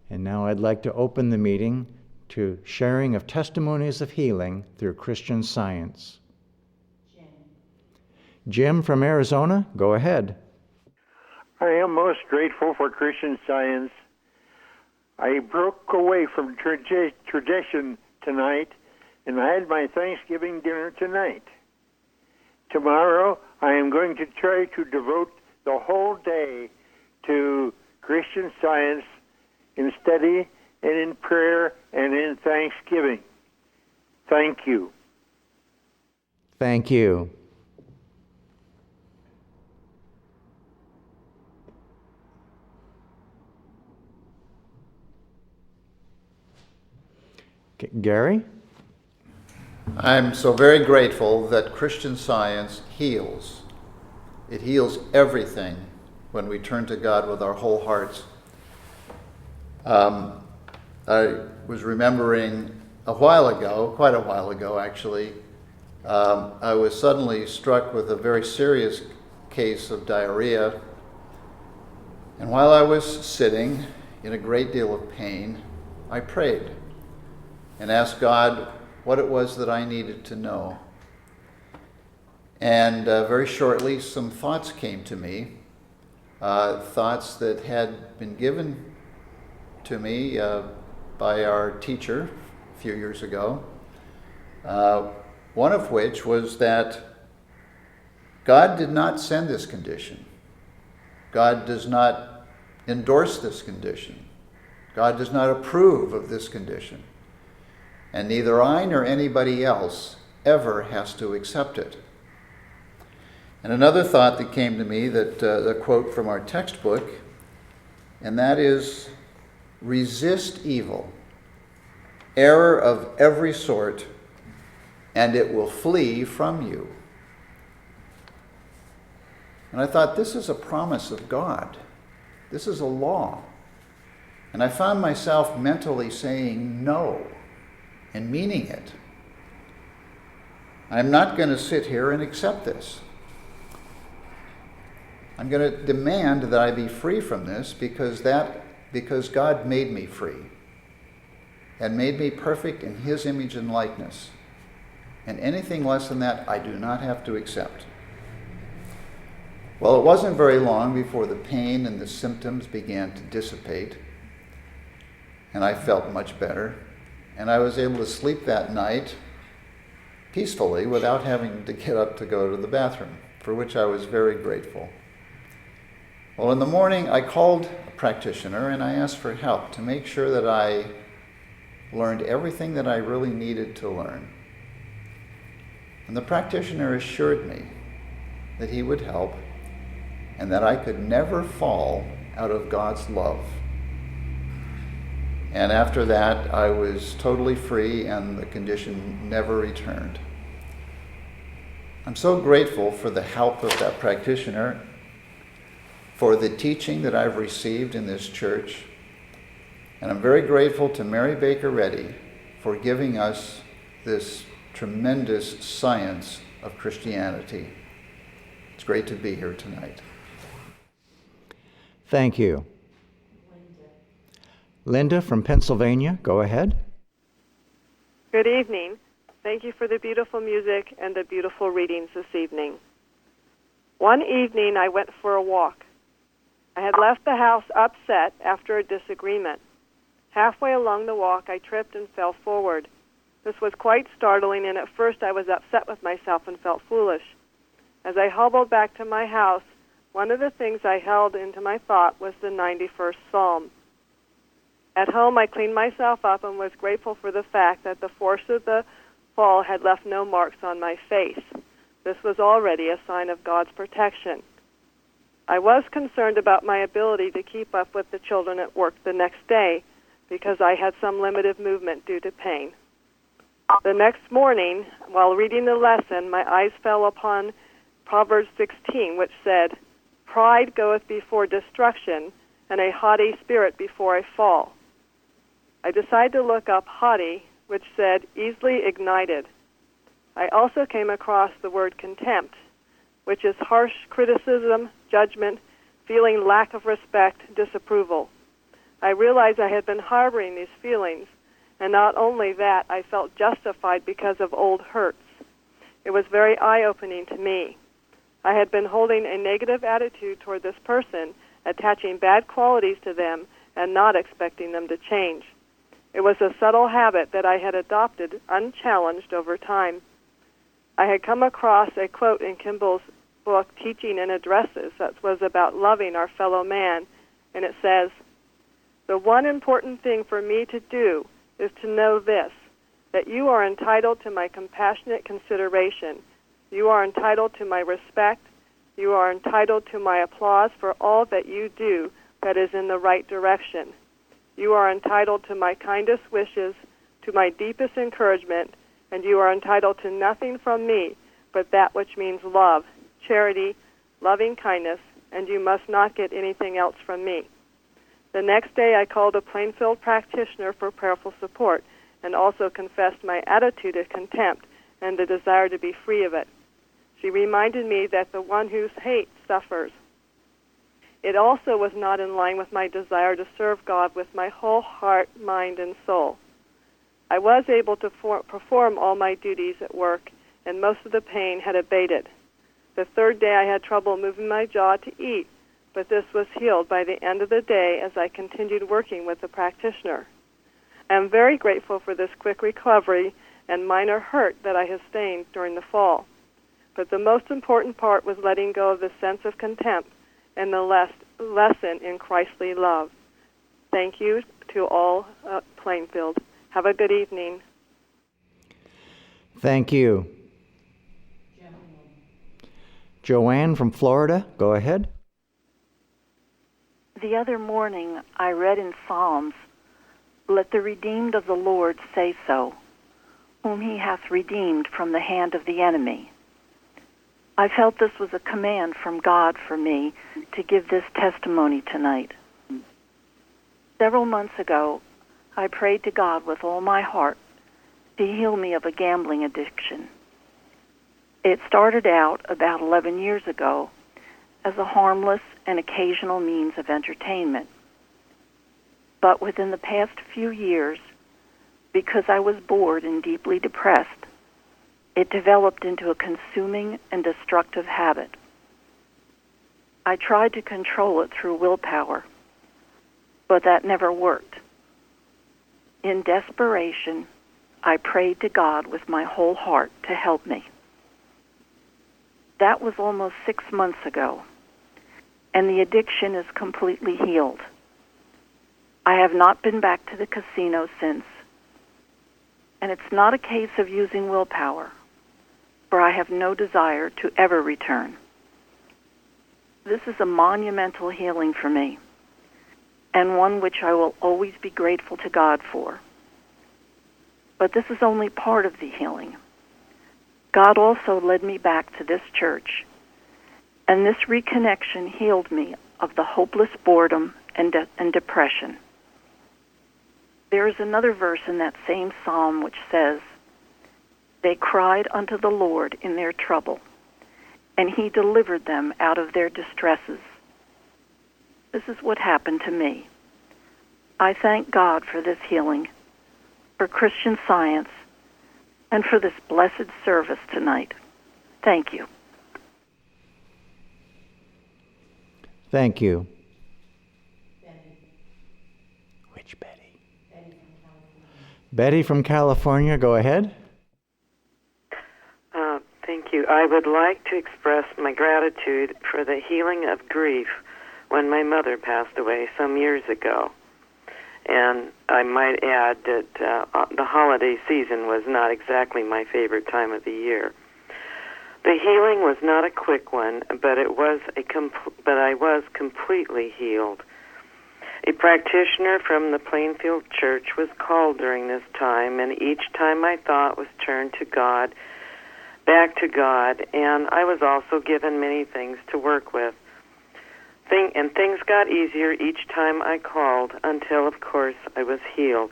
And now I'd like to open the meeting to sharing of testimonies of healing through Christian Science. Jim from Arizona, go ahead. I am most grateful for Christian Science. I broke away from tradition tonight, and I had my Thanksgiving dinner tonight. Tomorrow, I am going to try to devote the whole day to Christian Science in study and in prayer and in thanksgiving. Thank you. Thank you. Gary? I'm so very grateful that Christian Science heals. It heals everything when we turn to God with our whole hearts. I was remembering quite a while ago actually, I was suddenly struck with a very serious case of diarrhea. And while I was sitting in a great deal of pain, I prayed and asked God what it was that I needed to know. And very shortly, some thoughts came to me, thoughts that had been given to me by our teacher a few years ago, one of which was that God did not send this condition. God does not endorse this condition. God does not approve of this condition. And neither I nor anybody else ever has to accept it. And another thought that came to me, that a quote from our textbook, and that is, resist evil, error of every sort, and it will flee from you. And I thought, this is a promise of God. This is a law. And I found myself mentally saying no and meaning it. I'm not going to sit here and accept this. I'm going to demand that I be free from this because God made me free and made me perfect in His image and likeness. And anything less than that, I do not have to accept. Well, it wasn't very long before the pain and the symptoms began to dissipate, and I felt much better. And I was able to sleep that night peacefully without having to get up to go to the bathroom, for which I was very grateful. Well, in the morning, I called a practitioner and I asked for help to make sure that I learned everything that I really needed to learn. And the practitioner assured me that he would help and that I could never fall out of God's love. And after that, I was totally free and the condition never returned. I'm so grateful for the help of that practitioner, for the teaching that I've received in this church, and I'm very grateful to Mary Baker Reddy for giving us this tremendous science of Christianity. It's great to be here tonight. Thank you. Linda from Pennsylvania, go ahead. Good evening. Thank you for the beautiful music and the beautiful readings this evening. One evening I went for a walk. I had left the house upset after a disagreement. Halfway along the walk, I tripped and fell forward. This was quite startling, and at first I was upset with myself and felt foolish. As I hobbled back to my house, one of the things I held into my thought was the 91st Psalm. At home, I cleaned myself up and was grateful for the fact that the force of the fall had left no marks on my face. This was already a sign of God's protection. I was concerned about my ability to keep up with the children at work the next day because I had some limited movement due to pain. The next morning, while reading the lesson, my eyes fell upon Proverbs 16, which said, "Pride goeth before destruction, and a haughty spirit before a fall." I decided to look up haughty, which said easily ignited. I also came across the word contempt, which is harsh criticism, judgment, feeling lack of respect, disapproval. I realized I had been harboring these feelings, and not only that, I felt justified because of old hurts. It was very eye-opening to me. I had been holding a negative attitude toward this person, attaching bad qualities to them and not expecting them to change. It was a subtle habit that I had adopted unchallenged over time. I had come across a quote in Kimball's book, Teaching and Addresses, that was about loving our fellow man, and it says, "The one important thing for me to do is to know this, that you are entitled to my compassionate consideration. You are entitled to my respect. You are entitled to my applause for all that you do that is in the right direction. You are entitled to my kindest wishes, to my deepest encouragement, and you are entitled to nothing from me but that which means love, charity, loving kindness, and you must not get anything else from me." The next day I called a Plainfield practitioner for prayerful support and also confessed my attitude of contempt and the desire to be free of it. She reminded me that the one whose hate suffers. It also was not in line with my desire to serve God with my whole heart, mind, and soul. I was able to perform all my duties at work, and most of the pain had abated. The third day I had trouble moving my jaw to eat, but this was healed by the end of the day as I continued working with the practitioner. I am very grateful for this quick recovery and minor hurt that I have sustained during the fall. But the most important part was letting go of the sense of contempt and the lesson in Christly love. Thank you to all at Plainfield. Have a good evening. Thank you. Joanne from Florida, go ahead. The other morning I read in Psalms, "Let the redeemed of the Lord say so, whom he hath redeemed from the hand of the enemy." I felt this was a command from God for me to give this testimony tonight. Several months ago, I prayed to God with all my heart to heal me of a gambling addiction. It started out about 11 years ago as a harmless and occasional means of entertainment. But within the past few years, because I was bored and deeply depressed, it developed into a consuming and destructive habit. I tried to control it through willpower, but that never worked. In desperation, I prayed to God with my whole heart to help me. That was almost 6 months ago, and the addiction is completely healed. I have not been back to the casino since, and it's not a case of using willpower, for I have no desire to ever return. This is a monumental healing for me, and one which I will always be grateful to God for. But this is only part of the healing. God also led me back to this church, and this reconnection healed me of the hopeless boredom and depression. There is another verse in that same psalm which says, "They cried unto the Lord in their trouble, and he delivered them out of their distresses." This is what happened to me. I thank God for this healing, for Christian Science, and for this blessed service tonight. Thank you. Thank you. Which Betty? Betty from California, go ahead. Thank you. I would like to express my gratitude for the healing of grief when my mother passed away some years ago. And I might add that the holiday season was not exactly my favorite time of the year. The healing was not a quick one, but I was completely healed. A practitioner from the Plainfield Church was called during this time, and each time my thought was turned to God, back to God, and I was also given many things to work with. And things got easier each time I called until, of course, I was healed.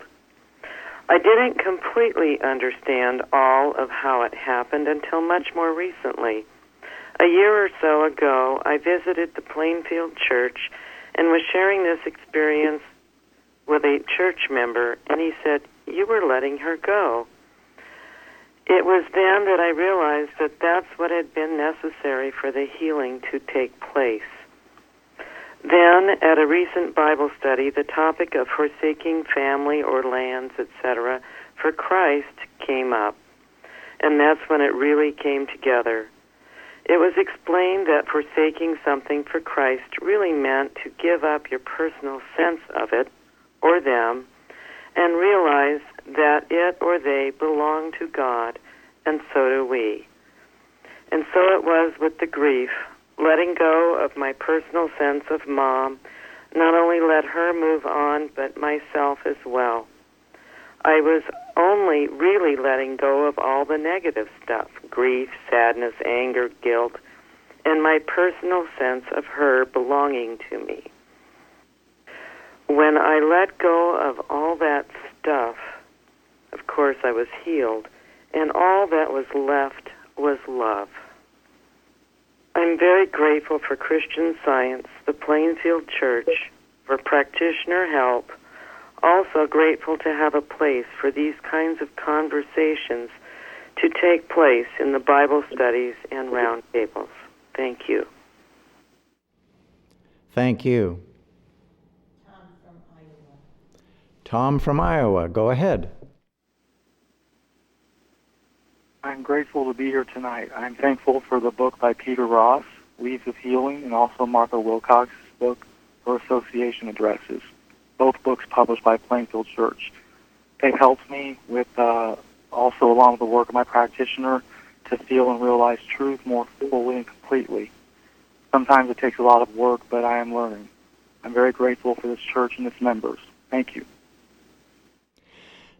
I didn't completely understand all of how it happened until much more recently. A year or so ago, I visited the Plainfield Church and was sharing this experience with a church member, and he said, "You were letting her go." It was then that I realized that that's what had been necessary for the healing to take place. Then, at a recent Bible study, the topic of forsaking family or lands, etc., for Christ came up, and that's when it really came together. It was explained that forsaking something for Christ really meant to give up your personal sense of it, or them, and realize that it or they belong to God, and so do we. And so it was with the grief, letting go of my personal sense of Mom, not only let her move on, but myself as well. I was only really letting go of all the negative stuff, grief, sadness, anger, guilt, and my personal sense of her belonging to me. When I let go of all that stuff, of course I was healed, and all that was left was love. I'm very grateful for Christian Science, the Plainfield Church, for practitioner help. Also grateful to have a place for these kinds of conversations to take place in the Bible studies and roundtables. Thank you. Thank you. Tom from Iowa, go ahead. I'm grateful to be here tonight. I'm thankful for the book by Peter Ross, Leaves of Healing, and also Martha Wilcox's book, Her Association Addresses, both books published by Plainfield Church. They've helped me with, also along with the work of my practitioner, to feel and realize truth more fully and completely. Sometimes it takes a lot of work, but I am learning. I'm very grateful for this church and its members. Thank you.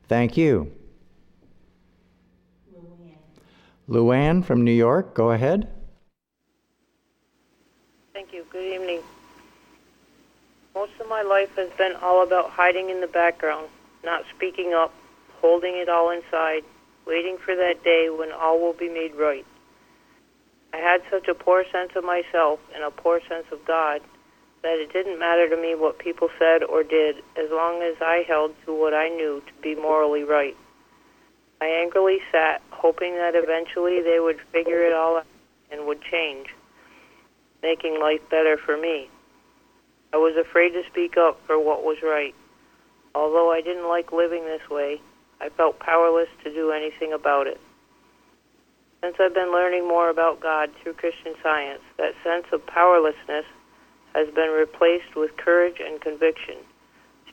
Thank you. Luann from New York, go ahead. Thank you. Good evening. Most of my life has been all about hiding in the background, not speaking up, holding it all inside, waiting for that day when all will be made right. I had such a poor sense of myself and a poor sense of God that it didn't matter to me what people said or did as long as I held to what I knew to be morally right. I angrily sat, hoping that eventually they would figure it all out and would change, making life better for me. I was afraid to speak up for what was right. Although I didn't like living this way, I felt powerless to do anything about it. Since I've been learning more about God through Christian Science, that sense of powerlessness has been replaced with courage and conviction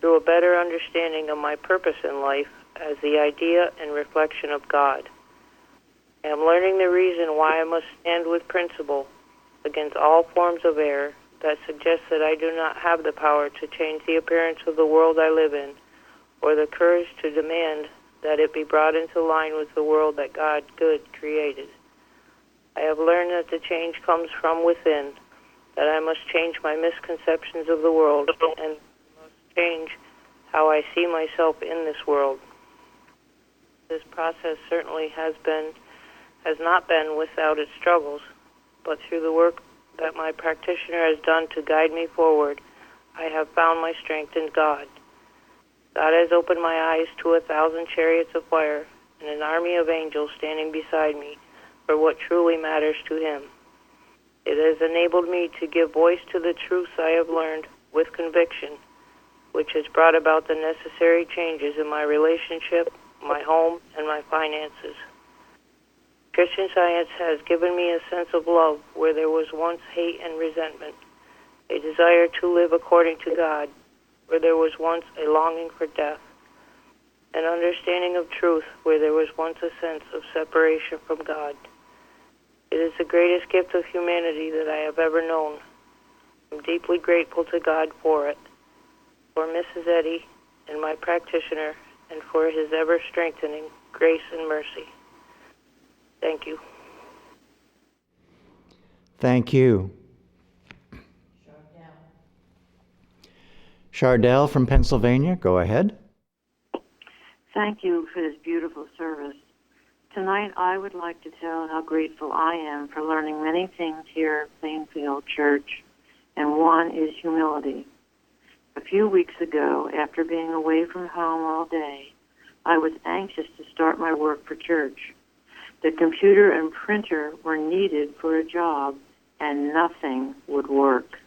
through a better understanding of my purpose in life as the idea and reflection of God. I am learning the reason why I must stand with principle against all forms of error that suggests that I do not have the power to change the appearance of the world I live in, or the courage to demand that it be brought into line with the world that God good created. I have learned that the change comes from within, that I must change my misconceptions of the world and must change how I see myself in this world. This process certainly has not been without its struggles, but through the work that my practitioner has done to guide me forward, I have found my strength in God. God has opened my eyes to 1,000 chariots of fire and an army of angels standing beside me for what truly matters to Him. It has enabled me to give voice to the truths I have learned with conviction, which has brought about the necessary changes in my relationship, my home, and my finances. Christian Science has given me a sense of love where there was once hate and resentment, a desire to live according to God where there was once a longing for death, an understanding of truth where there was once a sense of separation from God. It is the greatest gift of humanity that I have ever known. I'm deeply grateful to God for it, for Mrs. Eddy and my practitioner, and for His ever-strengthening grace and mercy. Thank you. Thank you. Chardell from Pennsylvania, go ahead. Thank you for this beautiful service. Tonight, I would like to tell how grateful I am for learning many things here at Plainfield Church, and one is humility. A few weeks ago, after being away from home all day, I was anxious to start my work for church. The computer and printer were needed for a job, and nothing would work.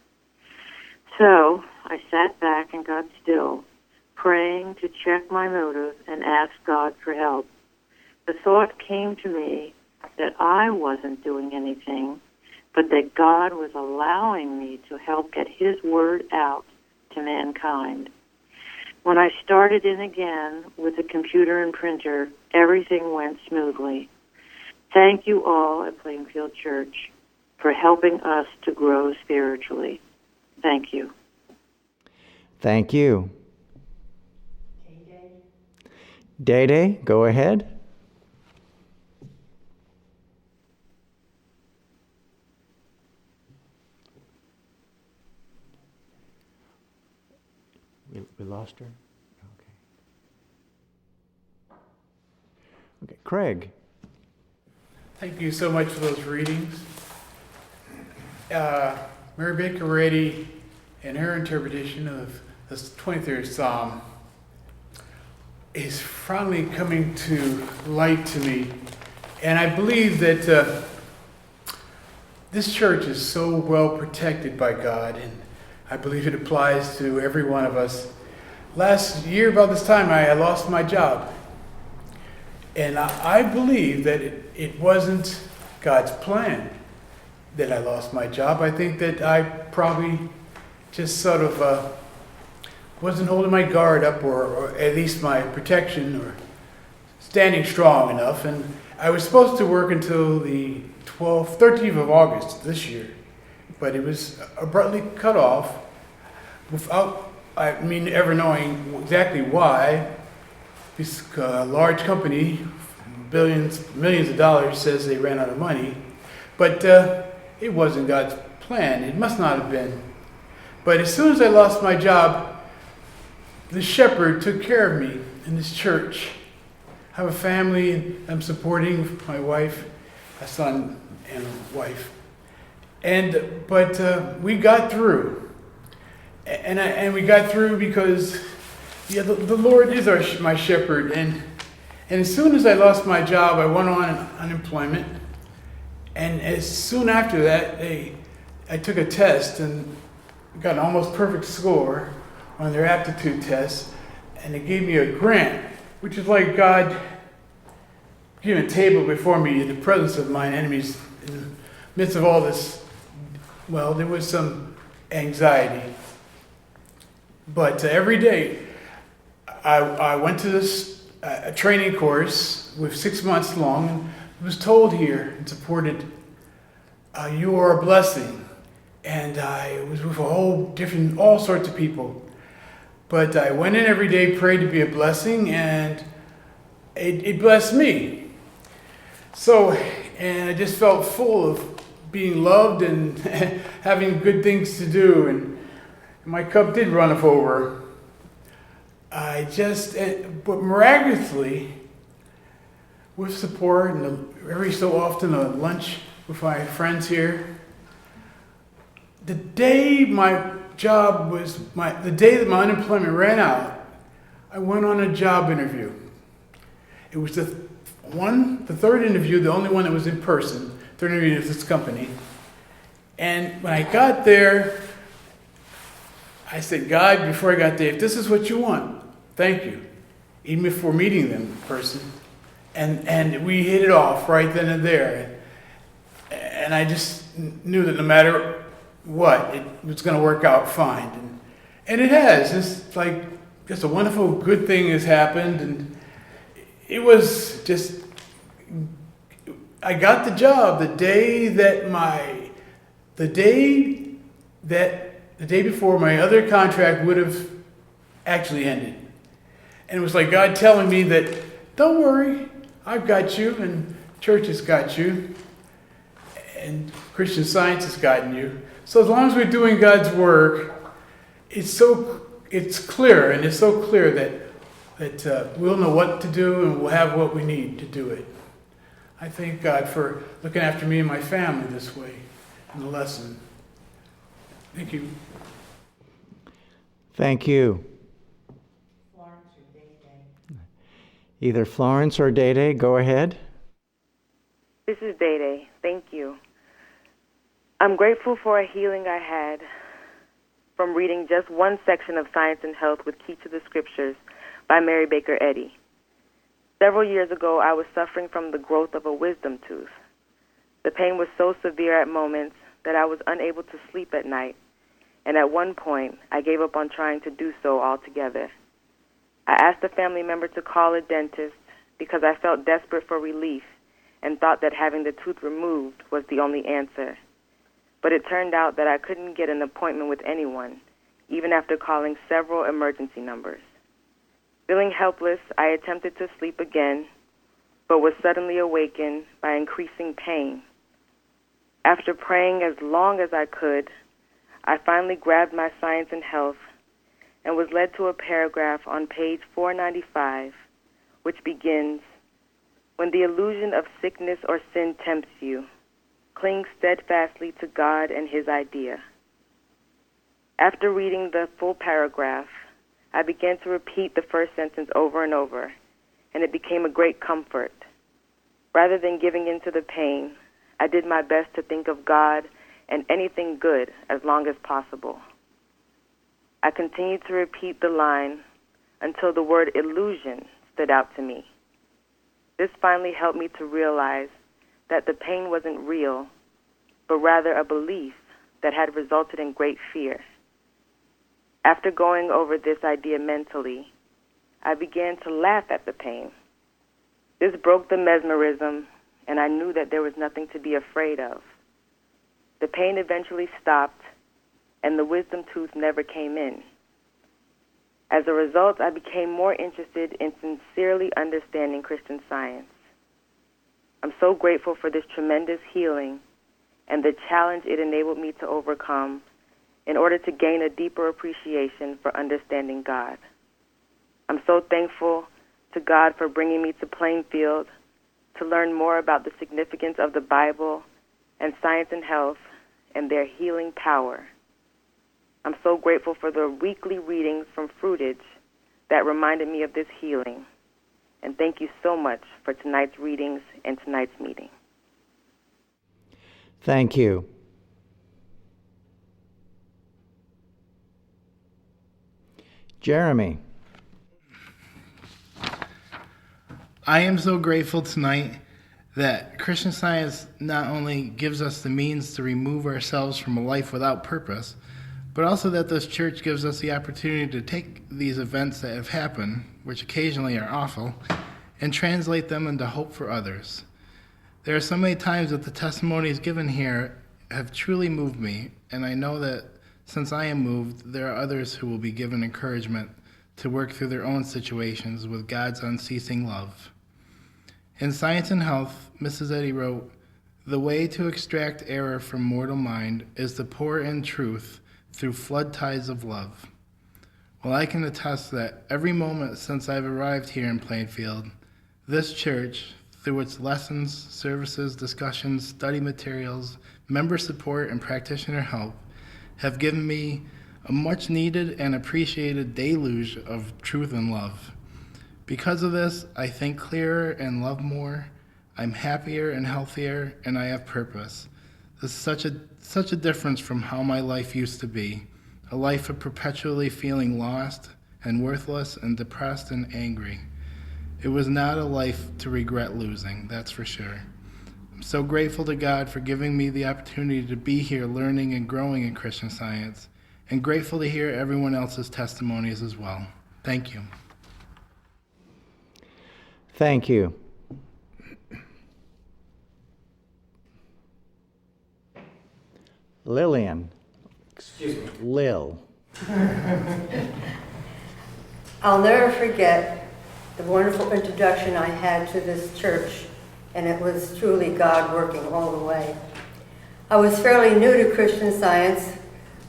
So I sat back and got still, praying to check my motive and ask God for help. The thought came to me that I wasn't doing anything, but that God was allowing me to help get His word out to mankind. When I started in again with the computer and printer, everything went smoothly. Thank you all at Plainfield Church for helping us to grow spiritually. Thank you. Thank you. Day, go ahead. We lost her? Okay, Craig. Thank you so much for those readings. Mary Baker Reddy, in her interpretation of the 23rd Psalm, is finally coming to light to me. And I believe that this church is so well protected by God, and I believe it applies to every one of us. Last year, about this time, I lost my job. And I believe that it wasn't God's plan that I lost my job. I think that I probably just sort of wasn't holding my guard up, or at least my protection, or standing strong enough. And I was supposed to work until the 13th of August this year, but it was abruptly cut off without ever knowing exactly why. This large company, millions of dollars, says they ran out of money, but it wasn't God's plan. It must not have been. But as soon as I lost my job, the shepherd took care of me in this church. I have a family, and I'm supporting my wife, a son, and a wife. But we got through, and we got through because the Lord is my shepherd. And as soon as I lost my job, I went on unemployment. And as soon after that, I took a test and got an almost perfect score on their aptitude test. And they gave me a grant, which is like God giving a table before me in the presence of mine enemies. In the midst of all this, well, there was some anxiety. But every day, I went to this training course with 6 months long, and was told here and supported, you are a blessing. And I was with all sorts of people. But I went in every day, prayed to be a blessing, and it blessed me. So, and I just felt full of being loved and having good things to do, and my cup did run over. But miraculously, with support and every so often a lunch with my friends here, the day the day that my unemployment ran out, I went on a job interview. It was the third interview, the only one that was in person, third interview with this company. And when I got there, I said, God, before I got there, if this is what you want, thank you. Even before meeting them in person. And we hit it off right then and there. And I just knew that no matter what, it was going to work out fine. And it has. It's like just a wonderful, good thing has happened. And it was just, I got the job the day before my other contract would have actually ended. And it was like God telling me that, don't worry, I've got you, and church has got you, and Christian Science has gotten you. So as long as we're doing God's work, it's clear, and it's so clear that we'll know what to do, and we'll have what we need to do it. I thank God for looking after me and my family this way in the lesson. Thank you. Thank you. Either Florence or Day, go ahead. This is Day. Thank you. I'm grateful for a healing I had from reading just one section of Science and Health with Key to the Scriptures by Mary Baker Eddy. Several years ago, I was suffering from the growth of a wisdom tooth. The pain was so severe at moments that I was unable to sleep at night, and at one point, I gave up on trying to do so altogether. I asked a family member to call a dentist because I felt desperate for relief and thought that having the tooth removed was the only answer. But it turned out that I couldn't get an appointment with anyone, even after calling several emergency numbers. Feeling helpless, I attempted to sleep again, but was suddenly awakened by increasing pain. After praying as long as I could, I finally grabbed my Science and Health and was led to a paragraph on page 495, which begins, "When the illusion of sickness or sin tempts you, cling steadfastly to God and His idea." After reading the full paragraph, I began to repeat the first sentence over and over, and it became a great comfort. Rather than giving in to the pain, I did my best to think of God and anything good as long as possible. I continued to repeat the line until the word illusion stood out to me. This finally helped me to realize that the pain wasn't real, but rather a belief that had resulted in great fear. After going over this idea mentally, I began to laugh at the pain. This broke the mesmerism, and I knew that there was nothing to be afraid of. The pain eventually stopped, and the wisdom tooth never came in. As a result, I became more interested in sincerely understanding Christian Science. I'm so grateful for this tremendous healing and the challenge it enabled me to overcome in order to gain a deeper appreciation for understanding God. I'm so thankful to God for bringing me to Plainfield to learn more about the significance of the Bible and Science and Health and their healing power. I'm so grateful for the weekly readings from Fruitage that reminded me of this healing. And thank you so much for tonight's readings and tonight's meeting. Thank you. Jeremy. I am so grateful tonight that Christian Science not only gives us the means to remove ourselves from a life without purpose, but also that this church gives us the opportunity to take these events that have happened, which occasionally are awful, and translate them into hope for others. There are so many times that the testimonies given here have truly moved me, and I know that since I am moved, there are others who will be given encouragement to work through their own situations with God's unceasing love. In Science and Health, Mrs. Eddy wrote, "The way to extract error from mortal mind is to pour in truth through flood tides of love." Well, I can attest that every moment since I've arrived here in Plainfield, this church, through its lessons, services, discussions, study materials, member support, and practitioner help, have given me a much needed and appreciated deluge of truth and love. Because of this, I think clearer and love more. I'm happier and healthier, and I have purpose. This is such a difference from how my life used to be, a life of perpetually feeling lost and worthless and depressed and angry. It was not a life to regret losing, that's for sure. I'm so grateful to God for giving me the opportunity to be here learning and growing in Christian Science, and grateful to hear everyone else's testimonies as well. Thank you. Thank you. Lillian. Excuse me. Lil. I'll never forget the wonderful introduction I had to this church, and it was truly God working all the way. I was fairly new to Christian Science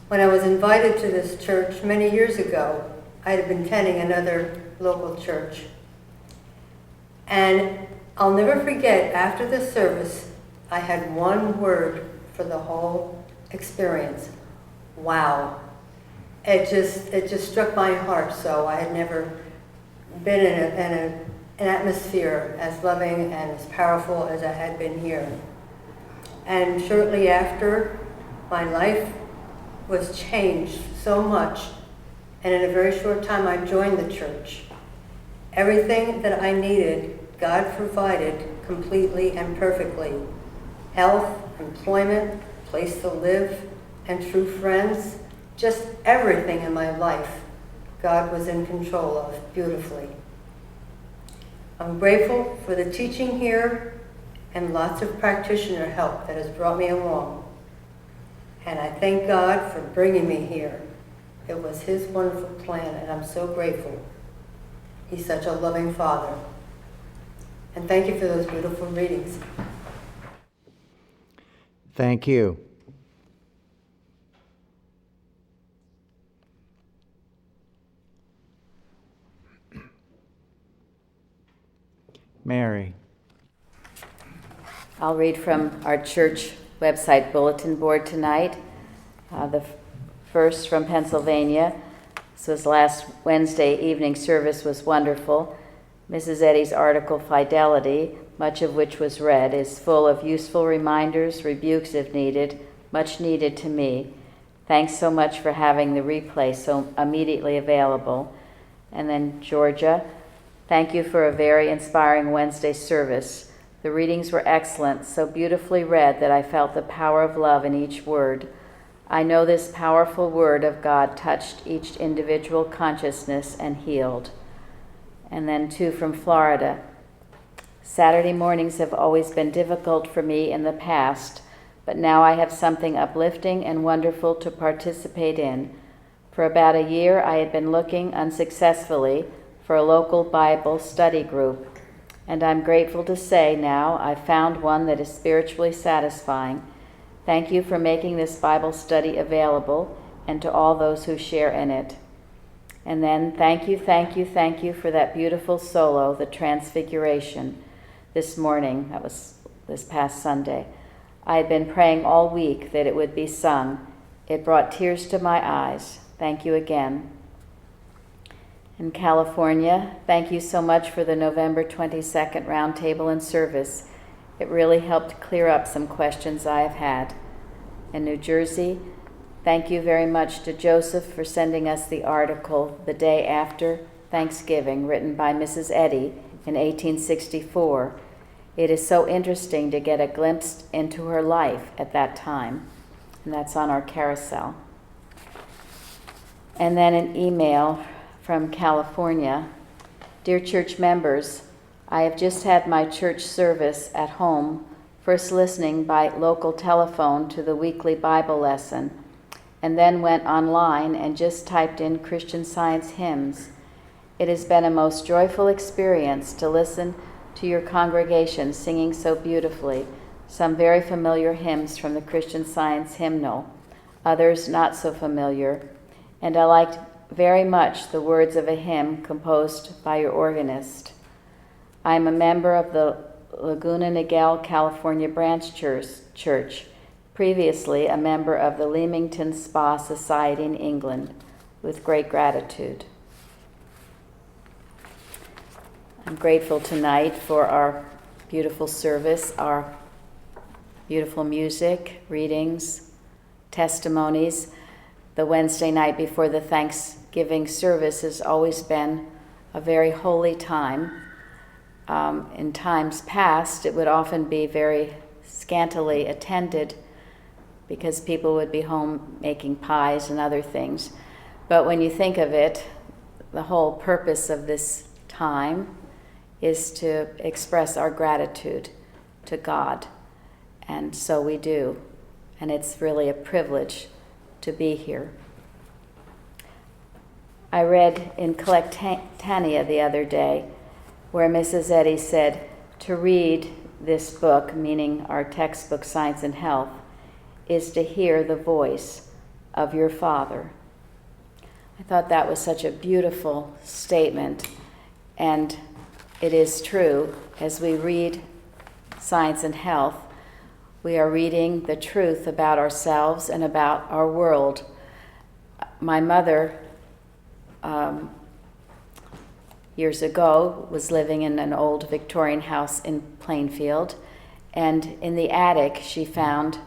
when I was invited to this church many years ago. I had been attending another local church. And I'll never forget, after the service, I had one word for the whole experience: wow. it just struck my heart so. I had never been in an atmosphere as loving and as powerful as I had been here. And shortly after, my life was changed so much, and in a very short time I joined the church. Everything that I needed, God provided completely and perfectly. Health, employment, place to live, and true friends, just everything in my life, God was in control of beautifully. I'm grateful for the teaching here and lots of practitioner help that has brought me along. And I thank God for bringing me here. It was His wonderful plan, and I'm so grateful. He's such a loving Father. And thank you for those beautiful readings. Thank you. Mary. I'll read from our church website bulletin board tonight. The first from Pennsylvania. This was last Wednesday evening service was wonderful. Mrs. Eddy's article, Fidelity, much of which was read, is full of useful reminders, rebukes if needed, much needed to me. Thanks so much for having the replay so immediately available. And then Georgia, thank you for a very inspiring Wednesday service. The readings were excellent, so beautifully read that I felt the power of love in each word. I know this powerful word of God touched each individual consciousness and healed. And then 2 from Florida. Saturday mornings have always been difficult for me in the past, but now I have something uplifting and wonderful to participate in. For about a year, I had been looking unsuccessfully for a local Bible study group, and I'm grateful to say now I've found one that is spiritually satisfying. Thank you for making this Bible study available, and to all those who share in it. And then thank you for that beautiful solo, The Transfiguration, this morning. That was this past Sunday. I had been praying all week that it would be sung. It brought tears to my eyes. Thank you again. In California, thank you so much for the November 22nd roundtable and service. It really helped clear up some questions I have had. In New Jersey, thank you very much to Joseph for sending us the article The Day After Thanksgiving, written by Mrs. Eddy in 1864. It is so interesting to get a glimpse into her life at that time, and that's on our carousel. And then an email from California. Dear church members, I have just had my church service at home, first listening by local telephone to the weekly Bible lesson, and then went online and just typed in Christian Science hymns. It has been a most joyful experience to listen to your congregation singing so beautifully, some very familiar hymns from the Christian Science hymnal, others not so familiar, and I liked very much the words of a hymn composed by your organist. I am a member of the Laguna Niguel, California branch church, previously a member of the Leamington Spa Society in England, with great gratitude. I'm grateful tonight for our beautiful service, our beautiful music, readings, testimonies. The Wednesday night before the Thanksgiving service has always been a very holy time. In times past, it would often be very scantily attended because people would be home making pies and other things. But when you think of it, the whole purpose of this time is to express our gratitude to God. And so we do. And it's really a privilege to be here. I read in Collectania the other day where Mrs. Eddy said, to read this book, meaning our textbook, Science and Health, is to hear the voice of your Father. I thought that was such a beautiful statement, and it is true. As we read Science and Health, we are reading the truth about ourselves and about our world. My mother, years ago, was living in an old Victorian house in Plainfield, and in the attic she found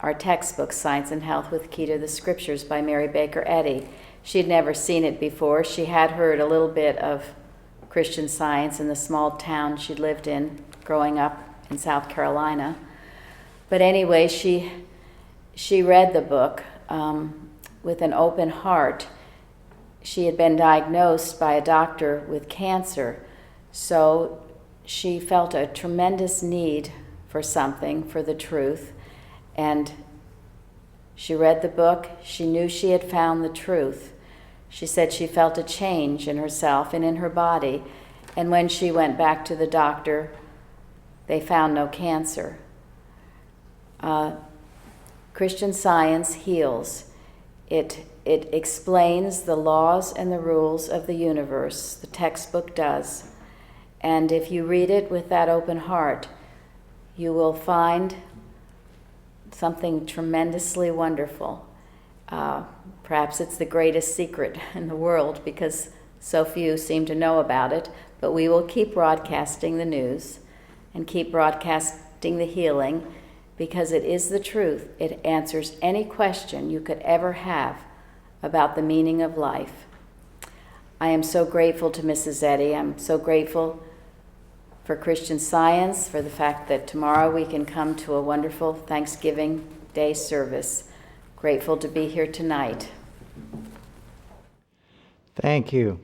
our textbook, Science and Health with Key to the Scriptures by Mary Baker Eddy. She had never seen it before. She had heard a little bit of Christian Science in the small town she'd lived in growing up in South Carolina. But anyway, she read the book with an open heart. She had been diagnosed by a doctor with cancer, so she felt a tremendous need for something, for the truth, and she read the book. She knew she had found the truth. She said she felt a change in herself and in her body, and when she went back to the doctor, they found no cancer. Christian Science heals. It explains the laws and the rules of the universe. The textbook does. And if you read it with that open heart, you will find something tremendously wonderful. Perhaps it's the greatest secret in the world because so few seem to know about it, but we will keep broadcasting the news and keep broadcasting the healing because it is the truth. It answers any question you could ever have about the meaning of life. I am so grateful to Mrs. Eddy. I'm so grateful for Christian Science, for the fact that tomorrow we can come to a wonderful Thanksgiving Day service. Grateful to be here tonight. Thank you.